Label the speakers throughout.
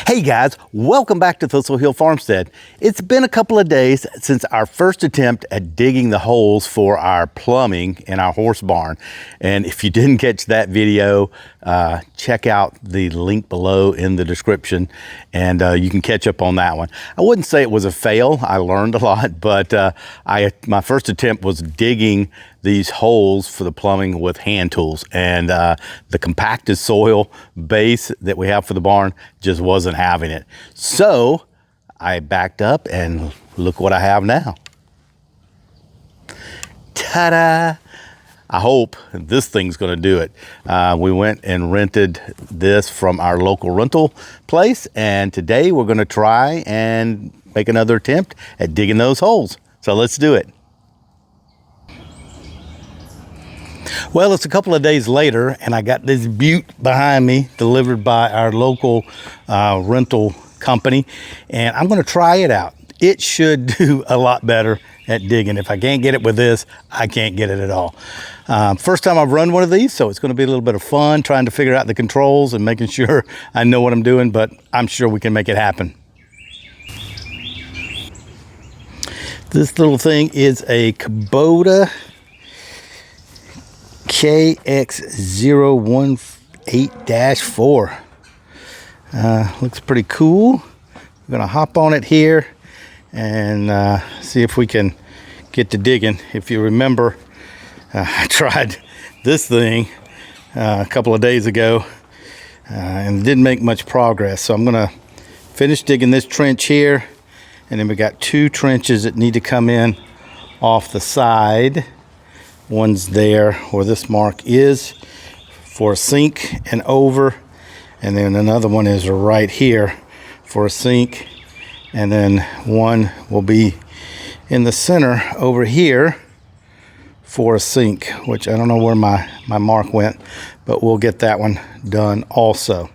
Speaker 1: Hey guys, welcome back to Thistle Hill Farmstead. It's been a couple of days since our first attempt at digging the holes for our plumbing in our horse barn. And if you didn't catch that video, check out the link below in the description and you can catch up on that one. I wouldn't say it was a fail. I learned a lot, but my first attempt was digging these holes for the plumbing with hand tools, and the compacted soil base that we have for the barn just wasn't having it. So I backed up and look what I have now. Ta-da! I hope this thing's gonna do it. We went and rented this from our local rental place, and today we're gonna try and make another attempt at digging those holes. So let's do it. Well, it's a couple of days later, and I got this butte behind me delivered by our local rental company, and I'm going to try it out. It should do a lot better at digging. If I can't get it with this, I can't get it at all. First time I've run one of these, so it's going to be a little bit of fun trying to figure out the controls and making sure I know what I'm doing, but I'm sure we can make it happen. This little thing is a Kubota KX018-4. Looks pretty cool. We're gonna hop on it here and see if we can get to digging. If you remember, I tried this thing a couple of days ago and didn't make much progress. So I'm gonna finish digging this trench here, and then we got two trenches that need to come in off the side. One's there where this mark is for a sink and over, and then another one is right here for a sink, and then one will be in the center over here for a sink, which I don't know where my mark went, but we'll get that one done also.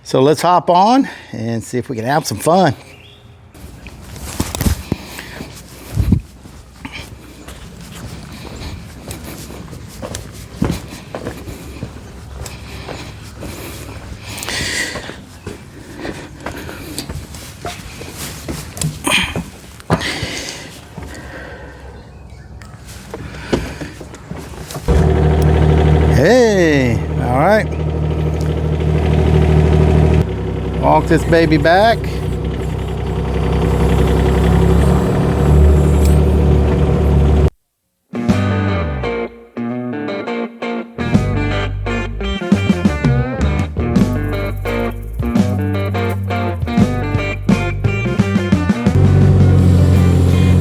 Speaker 1: So let's hop on and see if we can have some fun. Hey, all right. Walk this baby back.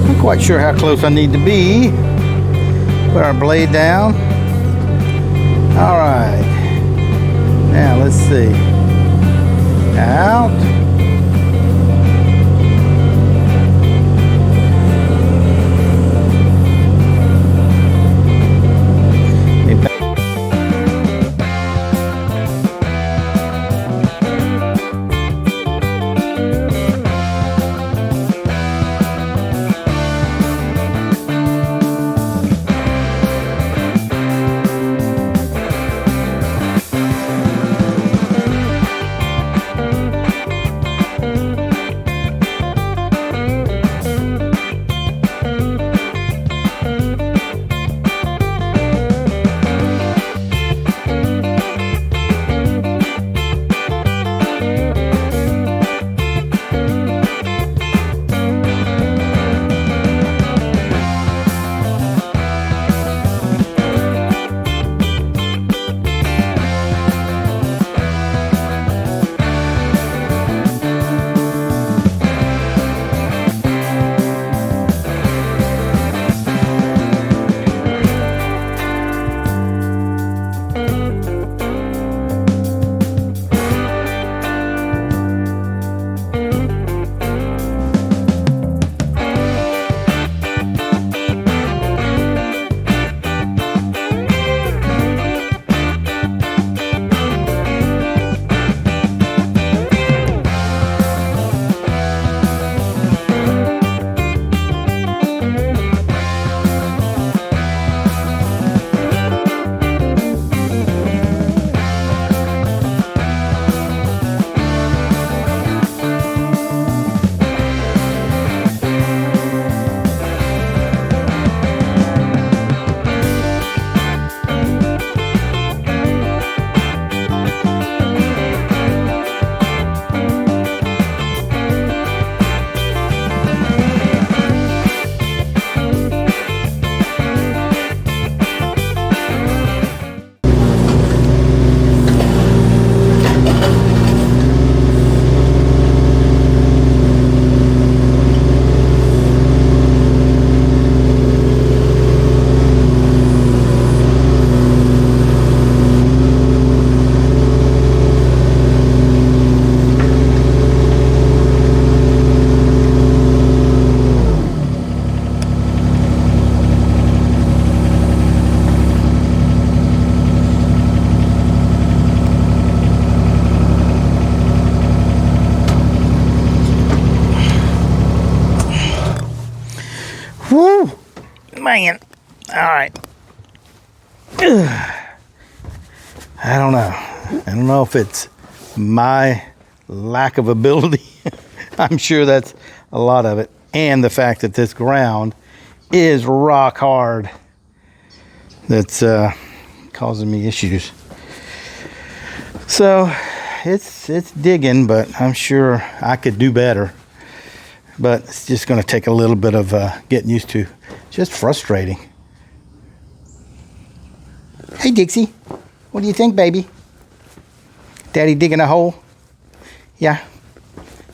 Speaker 1: Not quite sure how close I need to be. Put our blade down. All right, now let's see, out. man. All right. I don't know. I don't know if it's my lack of ability. I'm sure that's a lot of it. And the fact that this ground is rock hard. That's causing me issues. So it's digging, but I'm sure I could do better. But it's just going to take a little bit of getting used to. Just frustrating. Hey, Dixie. What do you think, baby? Daddy digging a hole? Yeah.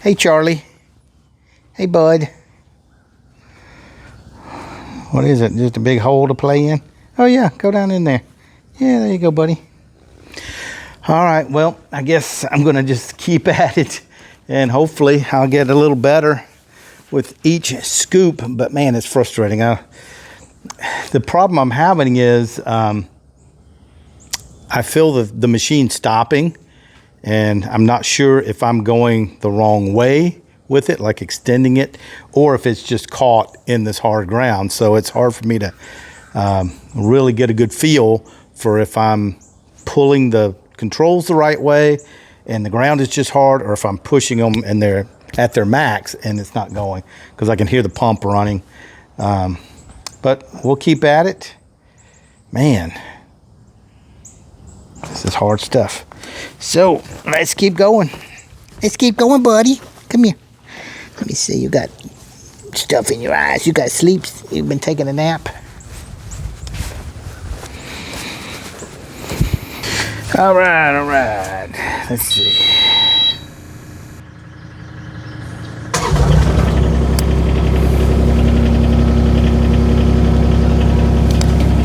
Speaker 1: Hey, Charlie. Hey, bud. What is it? Just a big hole to play in? Oh, yeah. Go down in there. Yeah, there you go, buddy. All right. Well, I guess I'm going to just keep at it. And hopefully I'll get a little better with each scoop. But, man, it's frustrating. The problem I'm having is I feel the machine stopping. And I'm not sure if I'm going the wrong way with it, like extending it, or if it's just caught in this hard ground. So it's hard for me to really get a good feel for if I'm pulling the controls the right way and the ground is just hard, or if I'm pushing them and they're at their max and it's not going, because I can hear the pump running. But we'll keep at it. Man, this is hard stuff. So let's keep going. Let's keep going, buddy. Come here. Let me see. You got stuff in your eyes. You got sleep. You've been taking a nap. All right, all right. Let's see.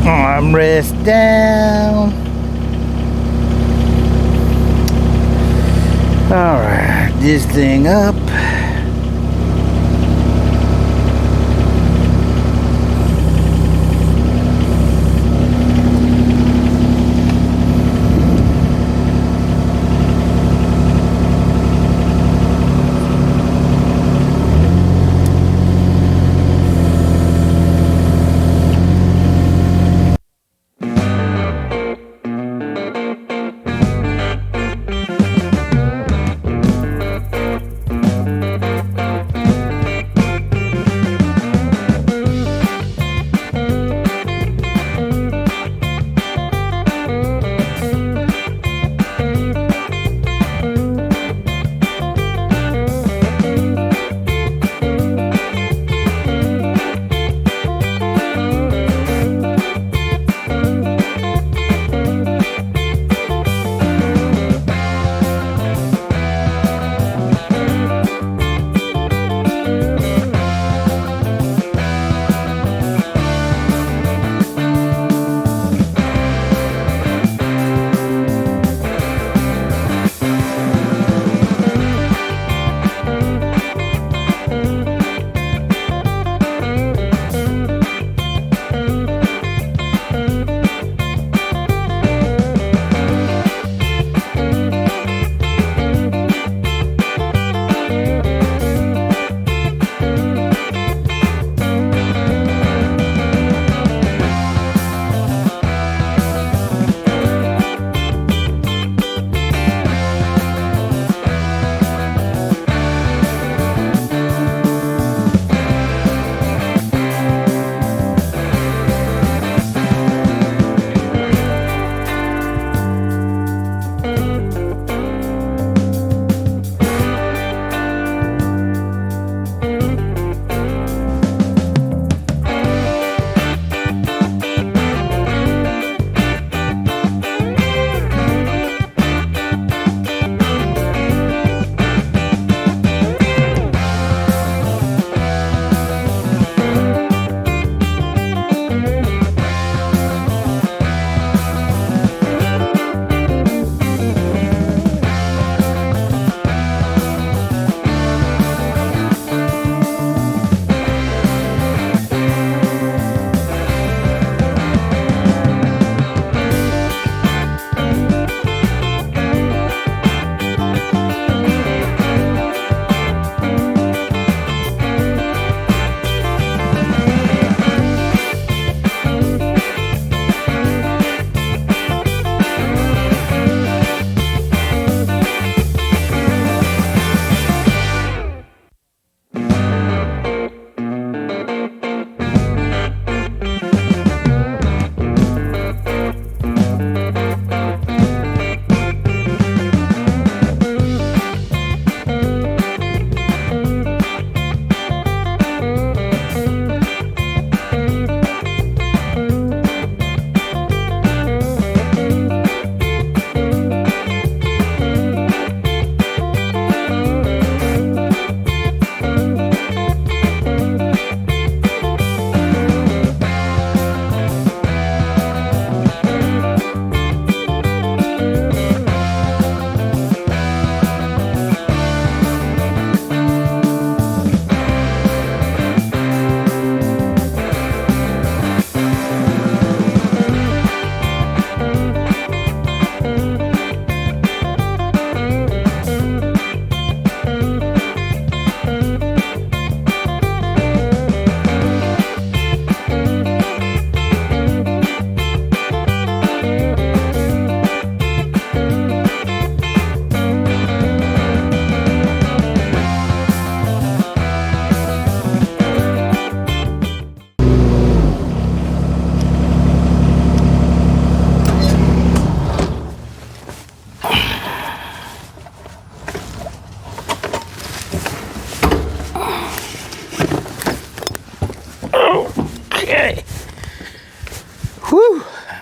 Speaker 1: Armrest down. All right, this thing up.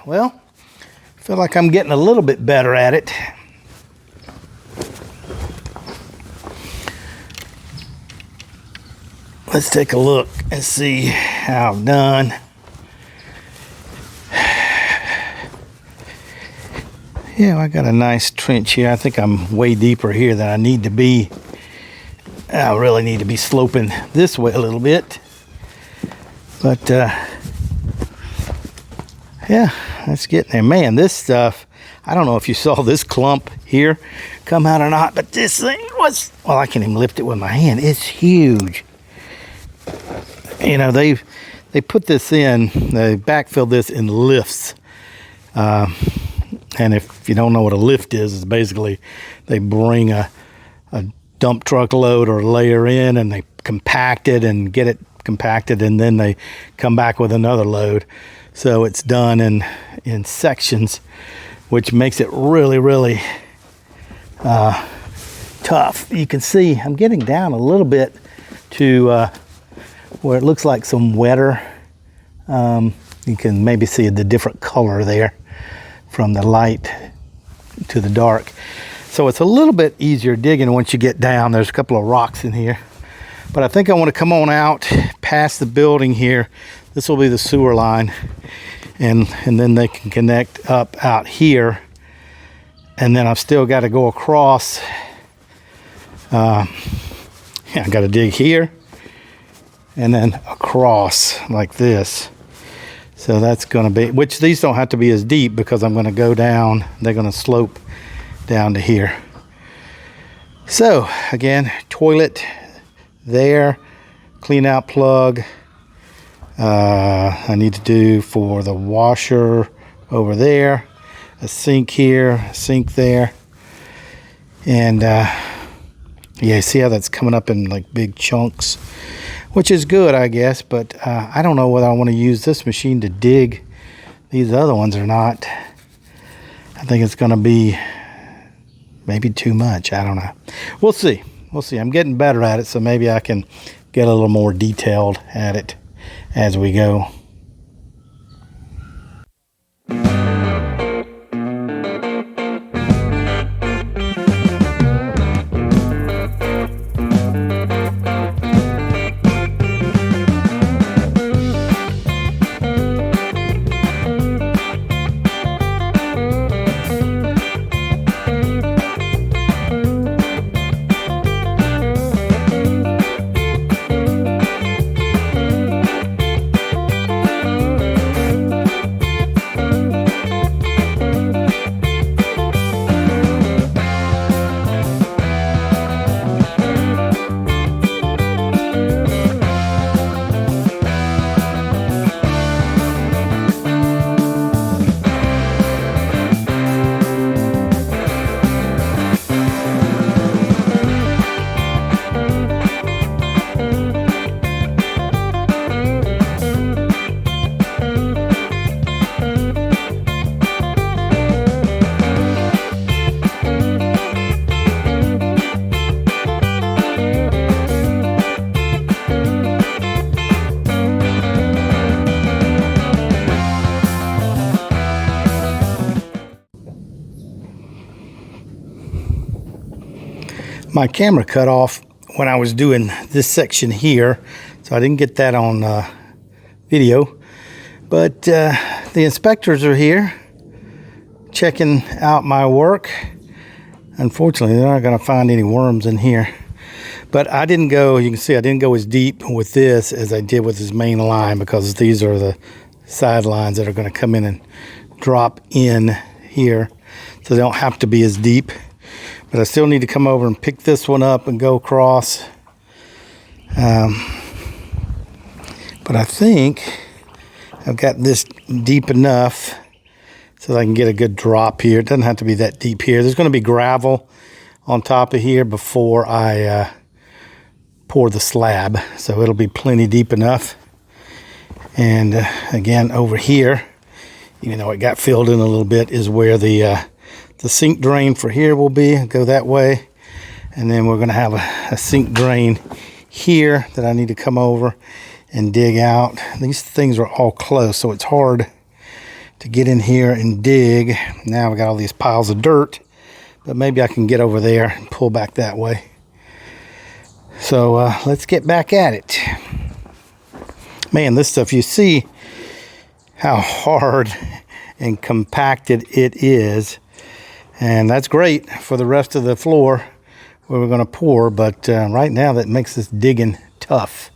Speaker 1: Well, I feel like I'm getting a little bit better at it. Let's take a look and see how I've done. Yeah, I got a nice trench here. I think I'm way deeper here than I need to be. I really need to be sloping this way a little bit. But, yeah, that's getting there. Man, this stuff, I don't know if you saw this clump here come out or not, but this thing was, well, I can't even lift it with my hand. It's huge. You know, they put this in, they backfilled this in lifts. And if you don't know what a lift is, it's basically they bring a dump truck load or layer in and they compact it and get it compacted, and then they come back with another load. So it's done in sections, which makes it really, really tough. You can see I'm getting down a little bit to where it looks like some wetter. You can maybe see the different color there from the light to the dark. So it's a little bit easier digging once you get down. There's a couple of rocks in here. But I think I want to come on out past the building here. This will be the sewer line. And then they can connect up out here. And then I've still got to go across. Yeah, I got to dig here. And then across like this. So that's going to be, which these don't have to be as deep because I'm going to go down. They're going to slope down to here. So again, toilet there, clean out plug. I need to do for the washer over there, a sink here, a sink there. And yeah, see how that's coming up in like big chunks, which is good, I guess, but I don't know whether I want to use this machine to dig these other ones or not. I think it's going to be maybe too much. I don't know. We'll see. We'll see. I'm getting better at it, so maybe I can get a little more detailed at it as we go. My camera cut off when I was doing this section here, so I didn't get that on video. But the inspectors are here checking out my work. Unfortunately, they're not going to find any worms in here. But I didn't go, you can see I didn't go as deep with this as I did with this main line, because these are the side lines that are going to come in and drop in here. So they don't have to be as deep. But I still need to come over and pick this one up and go across. But I think I've got this deep enough so that I can get a good drop here. It doesn't have to be that deep here. There's going to be gravel on top of here before I pour the slab. So it'll be plenty deep enough. And again, over here, even though it got filled in a little bit, is where the sink drain for here will be. Go that way. And then we're going to have a sink drain here that I need to come over and dig out. These things are all close, so it's hard to get in here and dig. Now we got all these piles of dirt, but maybe I can get over there and pull back that way. So let's get back at it. Man, this stuff, you see how hard and compacted it is. And that's great for the rest of the floor where we're going to pour, but right now that makes this digging tough.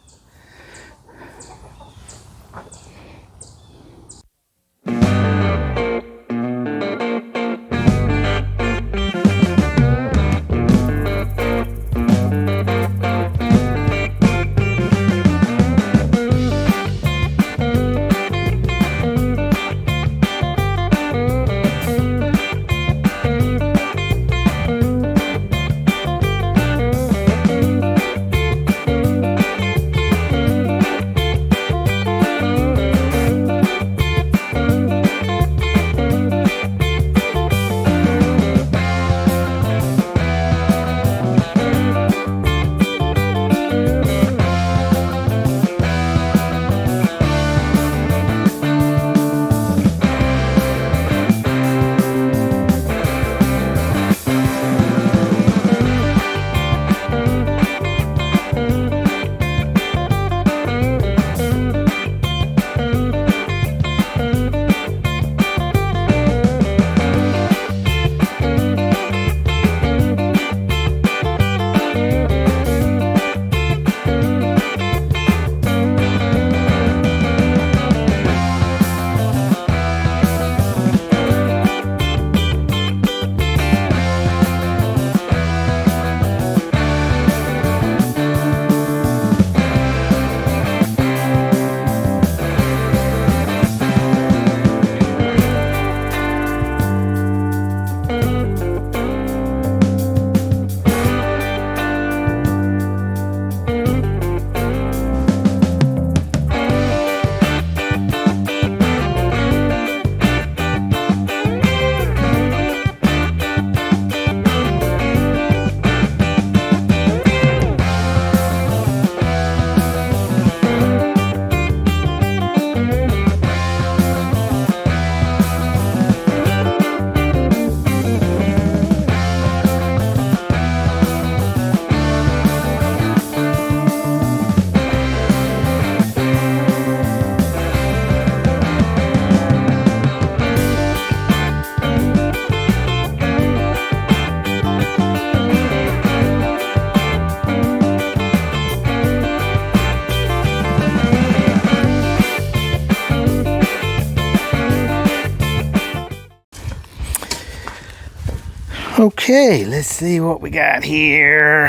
Speaker 1: Okay, let's see what we got here.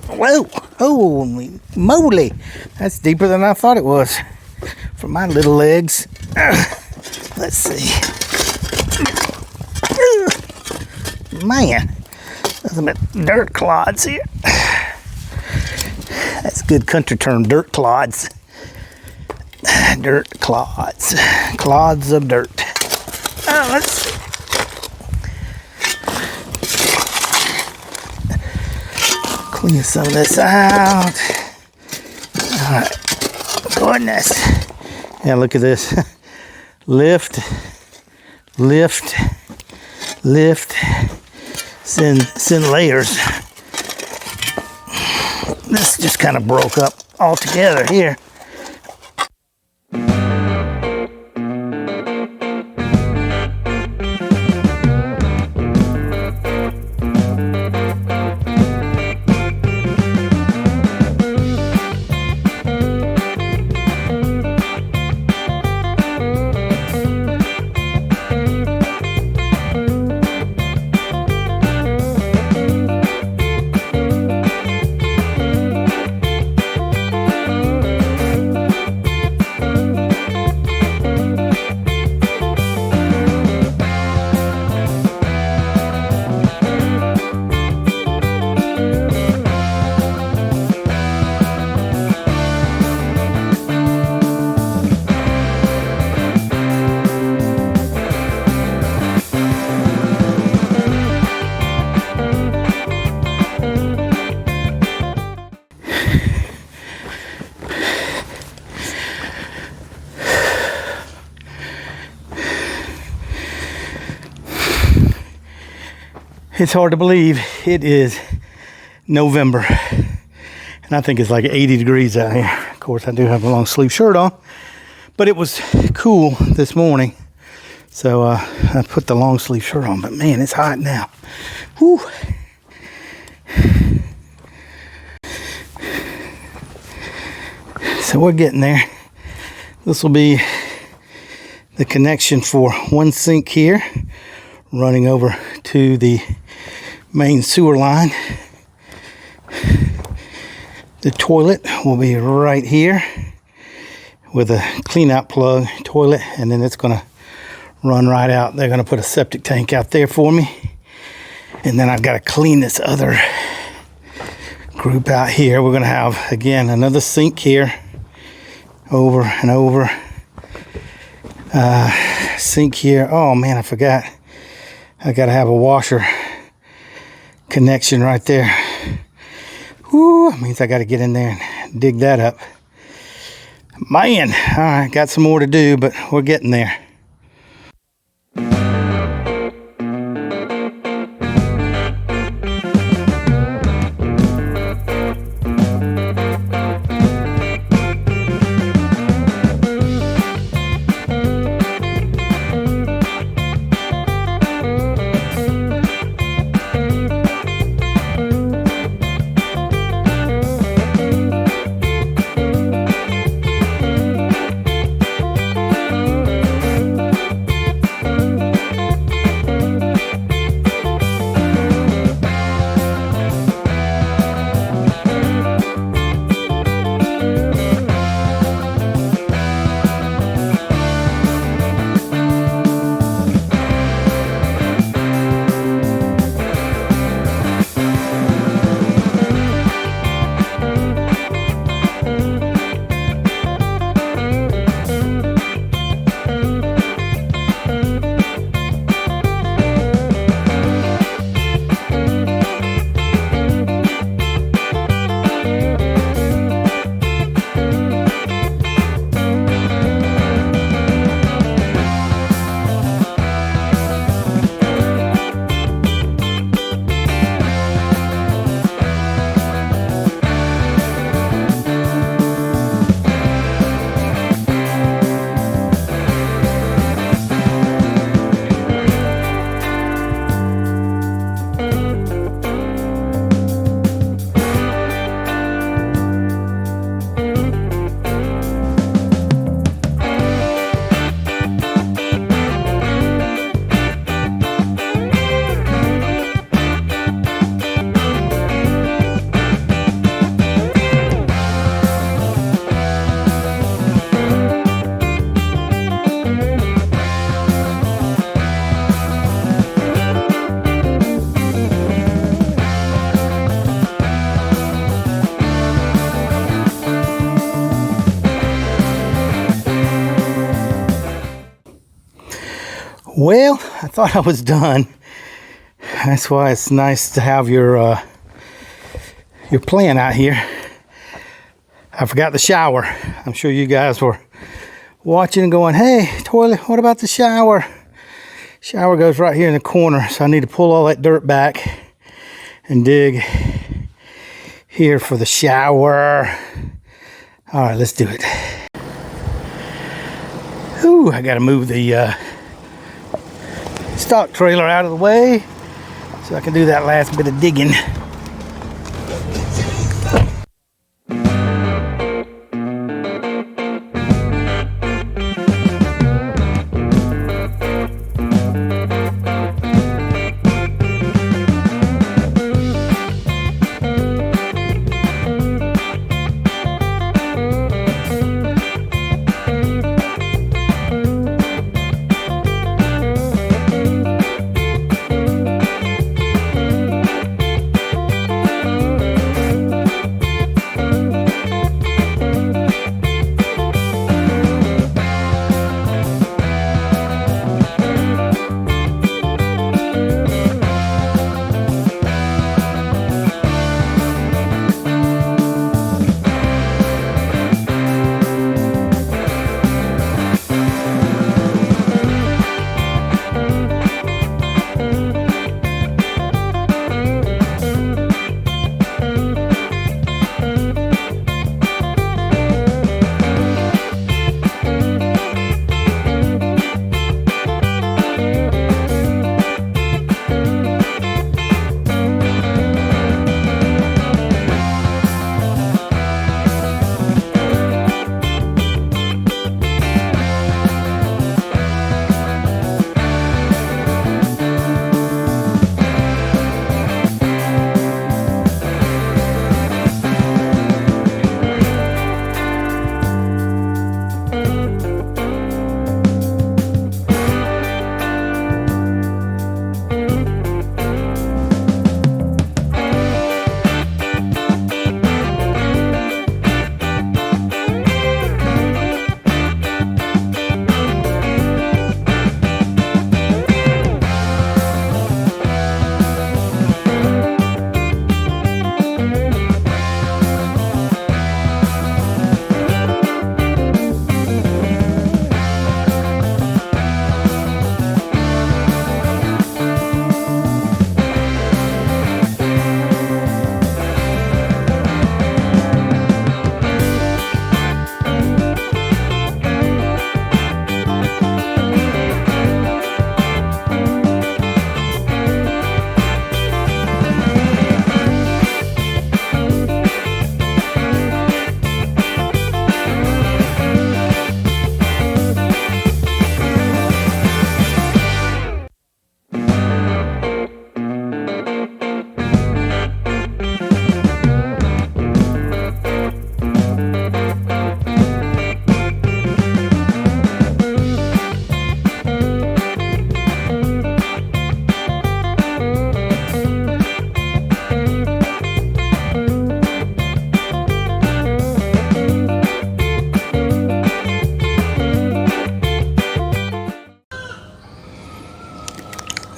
Speaker 1: Whoa, holy moly. That's deeper than I thought it was for my little legs. Let's see. Man, nothing but dirt clods here. That's good country term, dirt clods. Dirt clods. Clods of dirt. Let's see. Clean some of this out. Alright. Goodness. Yeah, look at this. Lift. Lift. Lift. Send layers. This just kind of broke up altogether here. It's hard to believe it is November, and I think it's like 80 degrees out here. Of course, I do have a long sleeve shirt on, but it was cool this morning, so I put the long sleeve shirt on. But man, it's hot now. Whew. So we're getting there. This will be the connection for one sink here, running over to the main sewer line. The toilet will be right here with a clean out plug toilet, and then it's going to run right out. They're going to put a septic tank out there for me, and then I've got to clean this other group out here. We're going to have, again, another sink here, over and over. Sink here. Oh man, I forgot. I gotta have a washer connection right there. Whoo, means I gotta get in there and dig that up. Man, all right, got some more to do, but we're getting there. Well, I thought I was done. That's why it's nice to have your plan out here. I forgot the shower. I'm sure you guys were watching and going, hey, toilet, what about the shower? Shower goes right here in the corner, so I need to pull all that dirt back and dig here for the shower. All right, let's do it. Ooh, I gotta move the stock trailer out of the way so I can do that last bit of digging.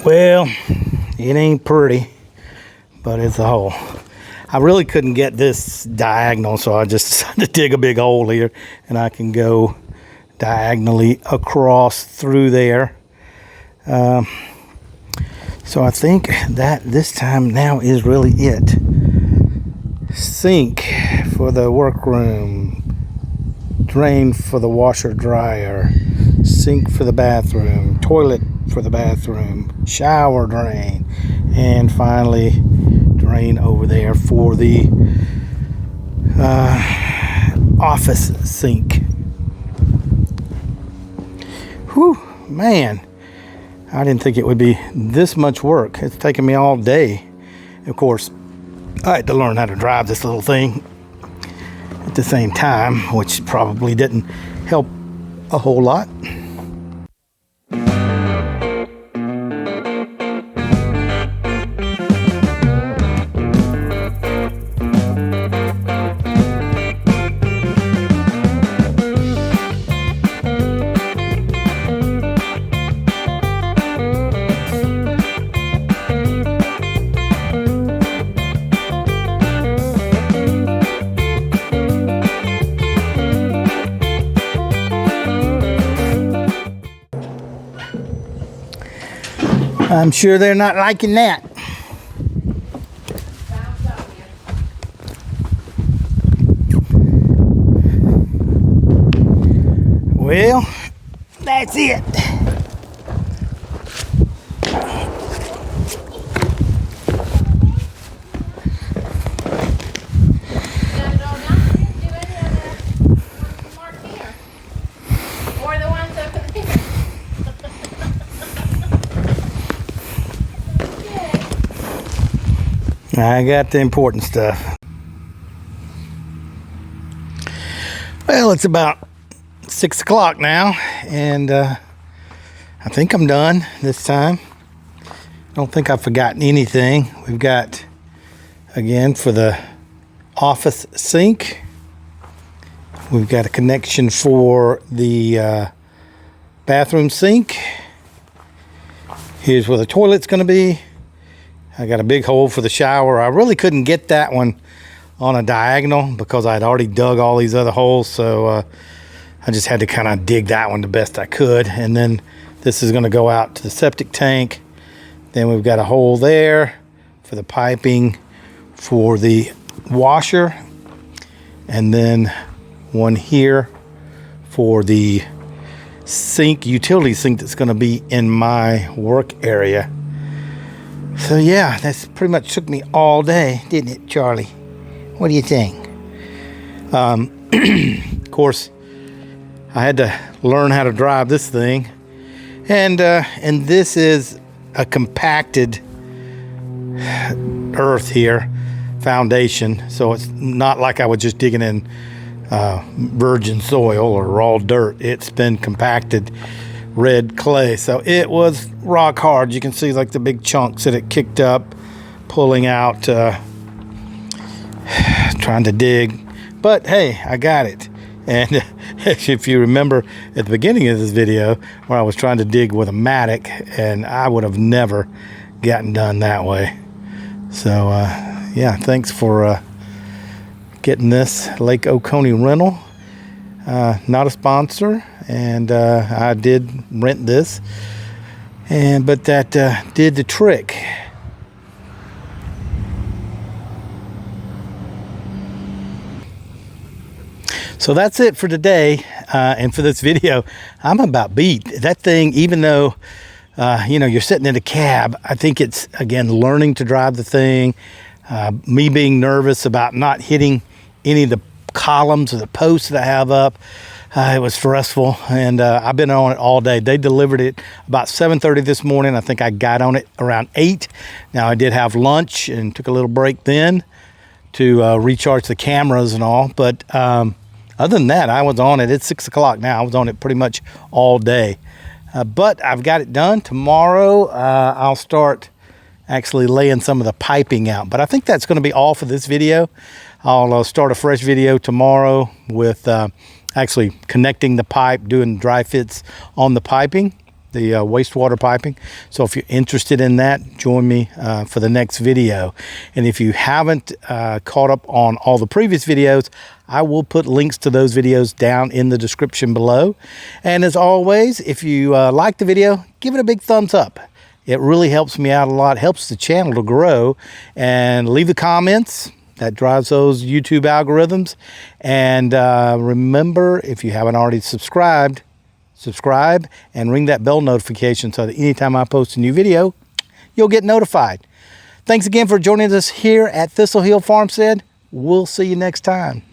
Speaker 1: Well, it ain't pretty, but it's a hole. I really couldn't get this diagonal, so I just decided to dig a big hole here, and I can go diagonally across through there. So I think that this time now is really it. Sink for the workroom, drain for the washer dryer, sink for the bathroom, toilet for the bathroom, shower drain, and finally drain over there for the office sink. Whew, man, I didn't think it would be this much work. It's taken me all day. Of course, I had to learn how to drive this little thing at the same time, which probably didn't help a whole lot. I'm sure they're not liking that. Well, that's it. I got the important stuff. Well, it's about 6 o'clock now, and I think I'm done this time. I don't think I've forgotten anything. We've got, again, for the office sink, we've got a connection for the bathroom sink. Here's where the toilet's going to be. I got a big hole for the shower. I really couldn't get that one on a diagonal because I'd already dug all these other holes, so I just had to kind of dig that one the best I could. And then this is going to go out to the septic tank. Then we've got a hole there for the piping for the washer, and then one here for the sink, utility sink, that's going to be in my work area. So yeah, that's pretty much took me all day, didn't it, Charlie? What do you think? Of course, I had to learn how to drive this thing, and this is a compacted earth here, foundation. So it's not like I was just digging in virgin soil or raw dirt. It's been compacted red clay, so it was rock hard. You can see like the big chunks that it kicked up, pulling out, trying to dig. But hey, I got it. And if you remember at the beginning of this video where I was trying to dig with a mattock, and I would have never gotten done that way. So yeah, thanks for getting this, Lake Oconee Rental. Not a sponsor, and I did rent this, but that did the trick. So that's it for today, and for this video. I'm about beat. That thing, even though you're sitting in a cab, I think it's, again, learning to drive the thing, me being nervous about not hitting any of the columns or the posts that I have up. It was stressful, and I've been on it all day. They delivered it about 7:30 this morning. I think I got on it around 8. Now, I did have lunch and took a little break then to recharge the cameras and all, but other than that, I was on it. It's 6 o'clock now. I was on it pretty much all day, but I've got it done. Tomorrow I'll start actually laying some of the piping out, but I think that's going to be all for this video. I'll start a fresh video tomorrow with actually connecting the pipe, doing dry fits on the piping, the wastewater piping. So if you're interested in that, join me for the next video. And if you haven't caught up on all the previous videos, I will put links to those videos down in the description below. And as always, if you like the video, give it a big thumbs up. It really helps me out a lot, helps the channel to grow. And leave the comments. That drives those YouTube algorithms. And remember, if you haven't already subscribe and ring that bell notification so that anytime I post a new video, you'll get notified. Thanks again for joining us here at Thistle Hill Farmstead. We'll see you next time.